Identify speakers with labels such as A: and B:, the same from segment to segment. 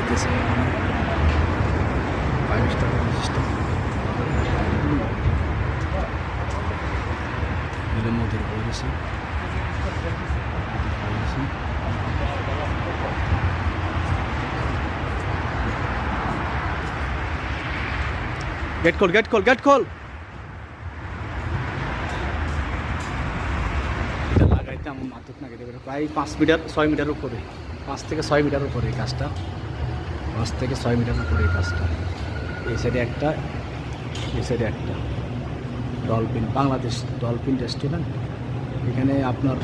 A: দিতেছে 5 স্টার বিশিষ্ট এর মধ্যে পড়েছে গেট কল এটা লাগাইতে আমার মাত্র না কেটে প্রায় 5 মিটার 6 মিটার উপরে 5 থেকে 6 মিটার উপরে এই কাজটা 5 থেকে 6 মিটার উপরে এই কাজটা এই সাইডে একটা এই সাইডে একটা ডলফিন বাংলাদেশ ডলফিন রেস্টুরেন্ট এখানে আপনার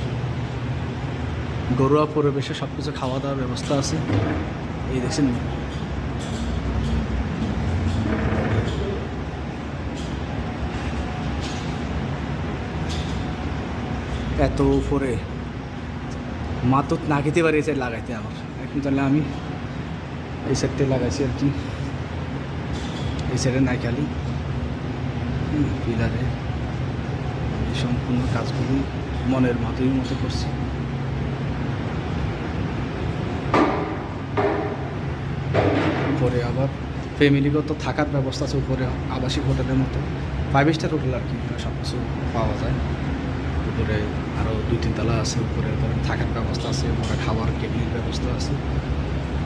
A: ঘরোয়া পরিবেশে সব কিছু খাওয়া দাওয়ার ব্যবস্থা আছে এই দেখছেন এত উপরে মাতুত না খেতে পারি এই সাইড লাগাইতে আমার এখন তাহলে আমি এই সাইডটা লাগাইছি আর কি এই সাইডে নাই খালি পিলারে সম্পূর্ণ কাজগুলি মনের মতোই মতো করছি উপরে আবার ফ্যামিলিগত থাকার ব্যবস্থা আছে উপরে আবাসিক হোটেলের মতো 5 স্টার হোটেল আর কি সব কিছু পাওয়া যায় উপরে আরও 2-3 তলা আছে উপরে ধরেন থাকার ব্যবস্থা আছে উপরে খাবার কেবিনের ব্যবস্থা আছে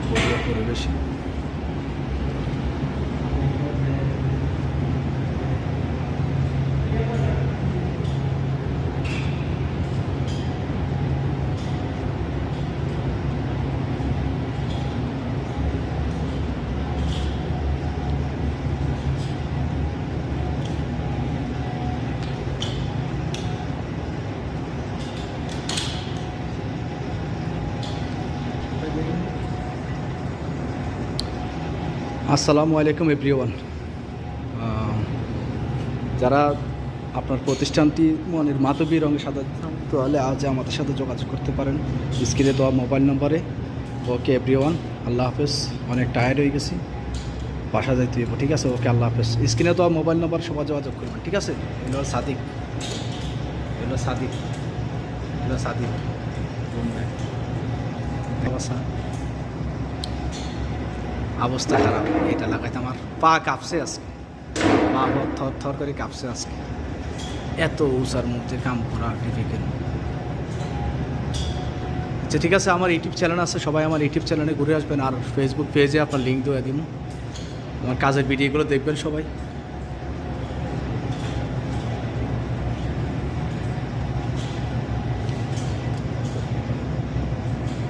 A: ঘরোয়া পরিবেশে আসসালামু আলাইকুম এভরিওয়ান যারা আপনার প্রতিষ্ঠানটি মনের মাধবী রঙের সাথে তাহলে আজ আমাদের সাথে যোগাযোগ করতে পারেন স্ক্রিনে দেওয়া মোবাইল নম্বরে ওকে এভরিওয়ান আল্লাহ হাফেজ অনেক টায়ার্ড হয়ে গেছি বাসা যাইতে হইব ঠিক আছে ওকে আল্লাহ হাফেজ স্ক্রিনে দেওয়া মোবাইল নম্বর সবাই যোগাযোগ করবেন ঠিক আছে এলো সাদিক অবস্থা খারাপ এটা লাগাইতে আমার পা কাঁপছে আজকে পা থর থর করে কাঁপছে আজকে এত উঁচার মধ্যে কাম করা ডিফিকাল্ট আচ্ছা ঠিক আছে আমার ইউটিউব চ্যানেল আছে সবাই আমার ইউটিউব চ্যানেলে ঘুরে আসবেন আর ফেসবুক পেজে আপনার লিঙ্ক দিয়ে দিন আমার কাজের ভিডিওগুলো দেখবেন সবাই